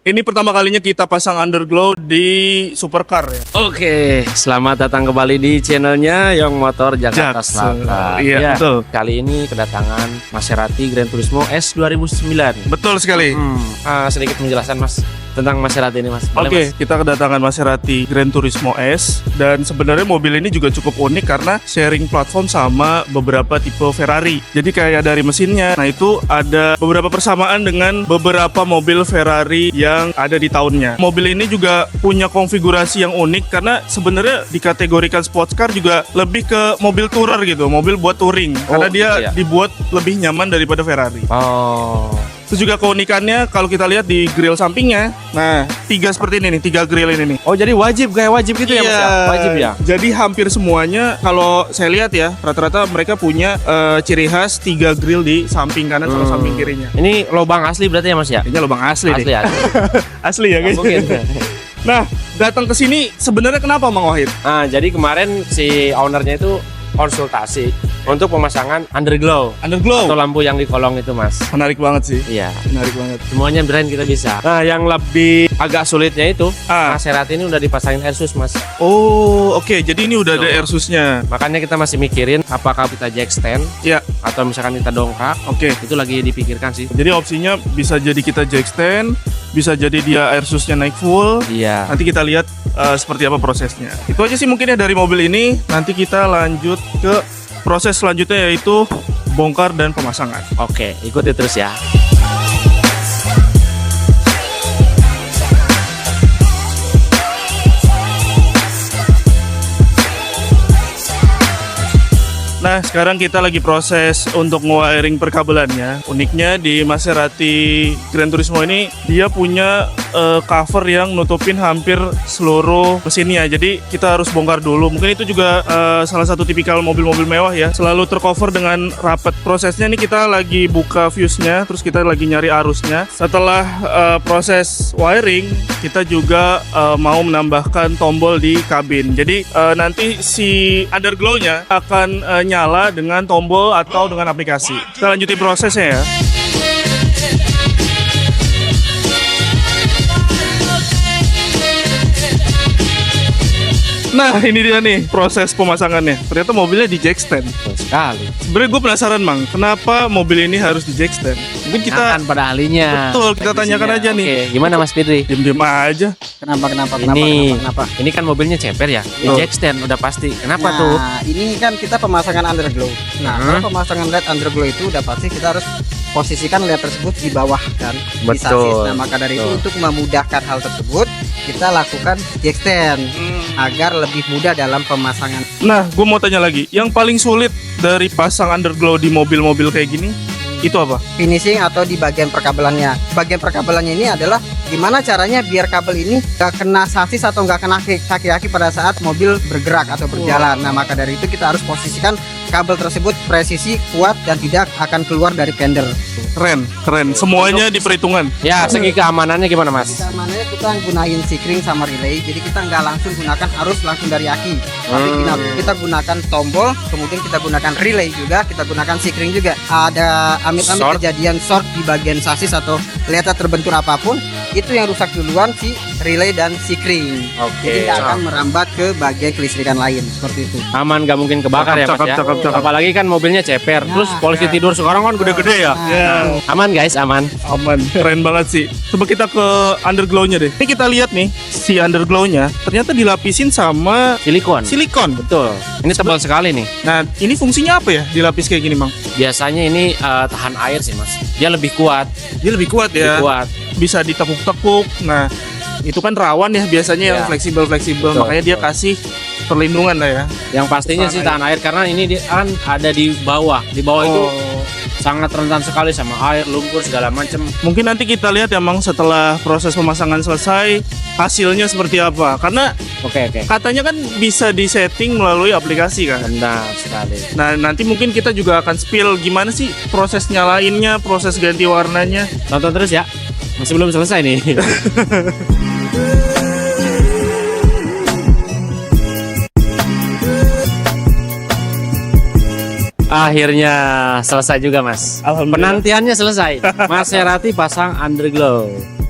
Ini pertama kalinya kita pasang underglow di supercar ya. Oke, selamat datang kembali di channelnya Young Motor Jakarta Selatan. Iya, betul. Kali ini kedatangan Maserati Gran Turismo S 2009. Betul sekali. Sedikit menjelaskan Mas tentang Maserati ini, Mas. Boleh, Oke, Mas? kita kedatangan Maserati Gran Turismo S dan sebenarnya mobil ini juga cukup unik karena sharing platform sama beberapa tipe Ferrari. Jadi kayak dari mesinnya, nah itu ada beberapa persamaan dengan beberapa mobil Ferrari yang ada di tahunnya. Mobil ini juga punya konfigurasi yang unik karena sebenarnya dikategorikan sports car juga lebih ke mobil tourer gitu, mobil buat touring karena dia iya. dibuat lebih nyaman daripada Ferrari. Oh. Terus juga keunikannya kalau kita lihat di grill sampingnya, nah tiga seperti ini nih, tiga grill ini nih. Oh, jadi kayak wajib gitu ya, Mas ya? Wajib ya? Jadi hampir semuanya kalau saya lihat ya, rata-rata mereka punya ciri khas tiga grill di samping kanan sama samping kirinya. Ini lubang asli berarti ya, Mas ya? Kayaknya lubang asli Asli deh. ya. Asli ya guys. Mungkin. Nah, datang ke sini sebenarnya kenapa Mang Wahid? Nah, jadi kemarin si ownernya itu konsultasi untuk pemasangan underglow Underglow. atau lampu yang di kolong itu, Mas. Menarik banget sih. Iya. Menarik banget. Semuanya brand kita bisa. Nah, yang lebih agak sulitnya itu, Maserati ini udah dipasangin airsus, Mas. Oh, oke. Jadi ini udah ada airsusnya. Makanya kita masih mikirin apakah kita jack stand Ya, atau misalkan kita dongkrak. oke. Itu lagi dipikirkan sih. Jadi opsinya bisa jadi kita jack stand, bisa jadi dia airsusnya naik full. Iya. Nanti kita lihat seperti apa prosesnya. Itu aja sih mungkin ya dari mobil ini. Nanti kita lanjut ke proses selanjutnya yaitu bongkar dan pemasangan. Oke, ikuti terus ya. Nah, sekarang kita lagi proses untuk nge-wiring perkabelannya. Uniknya di Maserati Gran Turismo ini dia punya cover yang nutupin hampir seluruh mesinnya. Jadi kita harus bongkar dulu. Mungkin itu juga salah satu tipikal mobil-mobil mewah ya. Selalu tercover dengan rapat. Prosesnya ini kita lagi buka fuse-nya, terus kita lagi nyari arusnya. Setelah proses wiring, kita juga mau menambahkan tombol di kabin. Jadi nanti si underglow-nya akan nyala dengan tombol atau dengan aplikasi. Kita lanjutin prosesnya ya. Nah, ini dia nih proses pemasangannya. Ternyata mobilnya di jack stand. Betul sekali. Sebenarnya gue penasaran, Mang, kenapa mobil ini harus di jack stand? Mungkin kita Tanyakan pada ahlinya. betul kita tanyakan aja nih. Oke, gimana Mas Fitri? Diam-diam aja. Ini kan mobilnya ceper ya, di Betul. jack stand udah pasti. Kenapa Nah, tuh? ini kan kita pemasangan underglow. Nah, kalau pemasangan LED underglow itu udah pasti kita harus posisikan LED tersebut di bawah kan, di Betul. sasis. Nah, maka dari itu Betul. untuk memudahkan hal tersebut, kita lakukan jack stand agar lebih mudah dalam pemasangan. Nah, gue mau tanya lagi, yang paling sulit dari pasang underglow di mobil-mobil kayak gini itu apa? Finishing atau di bagian perkabelannya. Bagian perkabelannya ini adalah gimana caranya biar kabel ini gak kena sasis atau gak kena kaki-kaki pada saat mobil bergerak atau berjalan. Nah, maka dari itu kita harus posisikan kabel tersebut presisi, kuat, dan tidak akan keluar dari fender. Keren, keren. Semuanya diperhitungan. Ya, segi keamanannya gimana Mas? Keamanannya kita gunain sikring sama relay, jadi kita nggak langsung gunakan arus langsung dari aki, tapi kita gunakan tombol, kemudian kita gunakan relay juga, kita gunakan sikring juga. Ada amit-amit Short. kejadian short di bagian sasis atau lihat terbentur apapun, itu yang rusak duluan si relay dan sikring. Oke. Jadi nggak akan merambat ke bagian kelistrikan lain seperti itu. Aman, gak mungkin kebakar ya Mas ya. Cakep. Apalagi kan mobilnya ceper. Terus polisi tidur sekarang kan gede-gede ya. Ya, Aman guys, aman. aman. Keren banget sih. Coba kita ke underglow-nya deh. Ini kita lihat nih, si underglow-nya ternyata dilapisin sama Silikon. silikon. Betul. Ini tebal sekali nih. Nah, ini fungsinya apa ya dilapis kayak gini, Mang? Biasanya ini tahan air sih Mas. Dia lebih kuat. Dia lebih kuat ya. Lebih kuat. Bisa ditekuk-tekuk. Nah, itu kan rawan ya biasanya yang Ya. fleksibel-fleksibel. Betul, Makanya dia betul. kasih perlindungan lah ya. Yang pastinya sih tahan air karena ini dia kan ada di bawah. Di bawah itu sangat rentan sekali sama air, lumpur segala macam. Mungkin nanti kita lihat ya, Mang, setelah proses pemasangan selesai hasilnya seperti apa. Karena Oke. katanya kan bisa disetting melalui aplikasi kan. Benar sekali. Nah, nanti mungkin kita juga akan spill gimana sih proses nyalainnya, proses ganti warnanya. Tonton terus ya. Masih belum selesai nih. Akhirnya selesai juga Mas. Alhamdulillah. Penantiannya selesai. Maserati pasang underglow.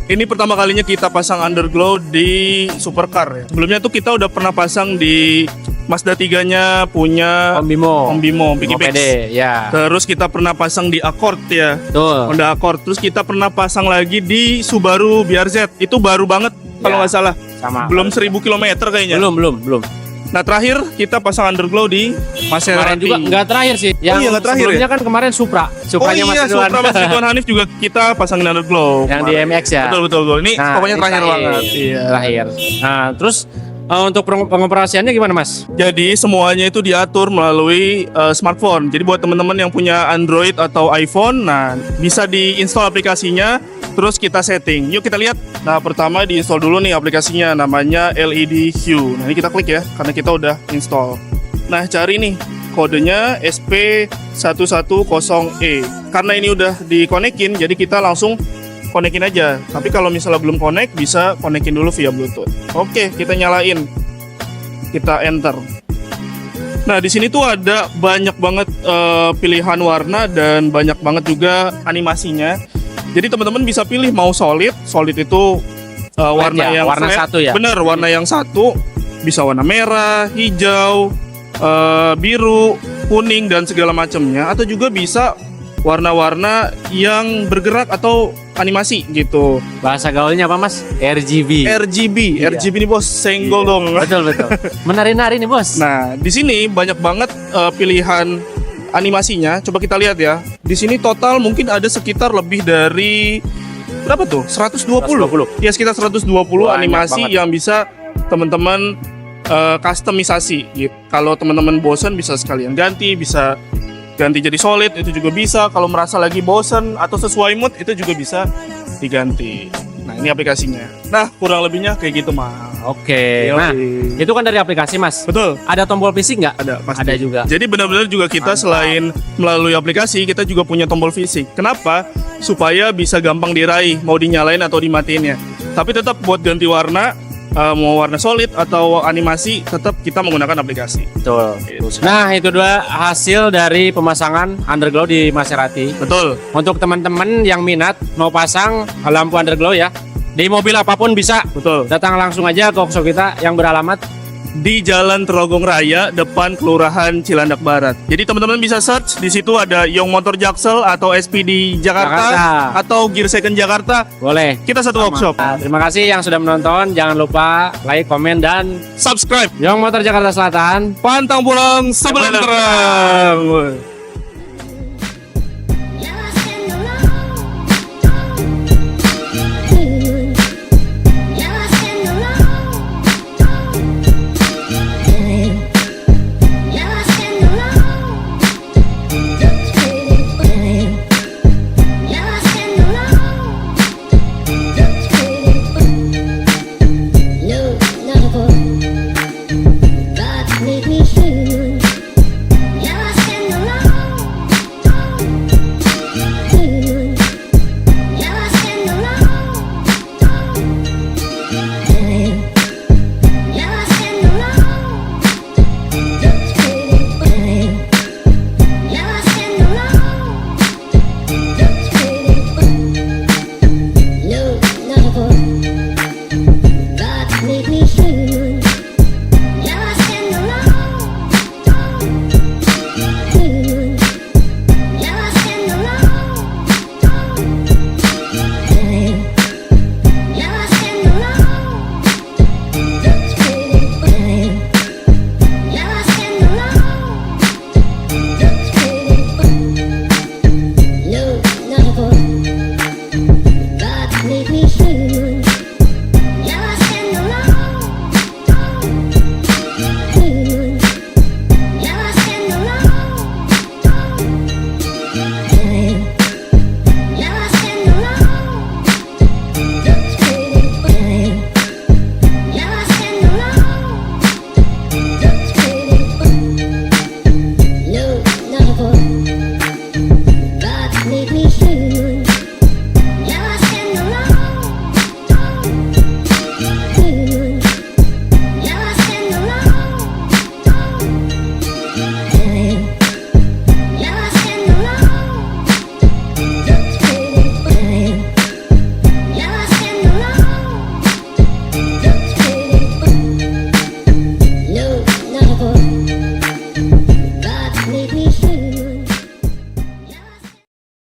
Ini pertama kalinya kita pasang underglow di supercar ya. Sebelumnya tuh kita udah pernah pasang di Mazda 3-nya punya Om Bimo. Biggie Bimo Pix. PD, ya. Terus kita pernah pasang di Accord ya. Betul. Honda Accord. Terus kita pernah pasang lagi di Subaru BRZ. Itu baru banget kalau Ya. nggak salah. Sama. Belum 1000 km kayaknya. Belum. Nah terakhir kita pasang underglow di Kemarin Maserati. juga nggak terakhir sih. Yang iya, nggak terakhir sebelumnya kan kemarin Supra. Oh Supranya iya, Mas Ridwan. Supra Mas Ridwan Hanif juga kita pasangin underglow. Yang di kemarin. MX ya. Betul. Ini Nah, pokoknya ini terakhir banget. Iya. Terakhir. Nah, terus untuk pengoperasiannya gimana, Mas? Jadi semuanya itu diatur melalui smartphone. Jadi buat teman-teman yang punya Android atau iPhone, nah bisa diinstal aplikasinya, terus kita setting. Yuk kita lihat. Nah pertama diinstal dulu nih aplikasinya, namanya LED Hue. Nah ini kita klik ya, karena kita udah install. Nah cari nih kodenya SP110E. Karena ini udah dikonekin, jadi kita langsung konekin aja. Tapi kalau misalnya belum connect, bisa konekin dulu via Bluetooth. Oke, kita nyalain. Kita enter. Nah, di sini tuh ada banyak banget pilihan warna dan banyak banget juga animasinya. Jadi teman-teman bisa pilih mau solid. Solid itu warna ya, yang warna flat. satu ya? Bener, warna yang satu. Bisa warna merah, hijau, biru, kuning dan segala macamnya. Atau juga bisa warna-warna yang bergerak atau animasi gitu. Bahasa gaulnya apa, Mas? RGB. RGB, Iya. RGB nih bos, senggol dong. Betul. Menari-nari nih, Bos. Nah, di sini banyak banget pilihan animasinya. Coba kita lihat ya. Di sini total mungkin ada sekitar lebih dari berapa tuh? 120. 120. Ya, sekitar 120 Banyak animasi banget. yang bisa teman-teman customisasi gitu. Kalau teman-teman bosan bisa sekalian ganti, bisa ganti jadi solid itu juga bisa. Kalau merasa lagi bosan atau sesuai mood itu juga bisa diganti. Nah, ini aplikasinya. Nah, kurang lebihnya kayak gitu, Mas. Oke. Nah, Yoi. itu kan dari aplikasi, Mas. Betul. Ada tombol fisik nggak? Ada pasti. Ada juga. Jadi benar-benar juga kita Mantap. selain melalui aplikasi, kita juga punya tombol fisik. Kenapa? Supaya bisa gampang diraih, mau dinyalain atau dimatiin ya. Tapi tetap buat ganti warna, mau warna solid atau animasi, tetap kita menggunakan aplikasi. Betul. Gitu. Nah, itu dua hasil dari pemasangan underglow di Maserati. Betul. Untuk teman-teman yang minat mau pasang lampu underglow ya, di mobil apapun bisa. Betul. Datang langsung aja ke workshop kita yang beralamat Di Jalan Terogong Raya, depan Kelurahan Cilandak Barat. Jadi teman-teman bisa search, di situ ada Young Motor Jaksel atau SPD Jakarta, Jakarta. atau Gear Second Jakarta. boleh. Kita satu workshop. Nah, terima kasih yang sudah menonton. Jangan lupa like, komen, dan Subscribe. Young Motor Jakarta Selatan. Pantang pulang sebelum Sebelum terang.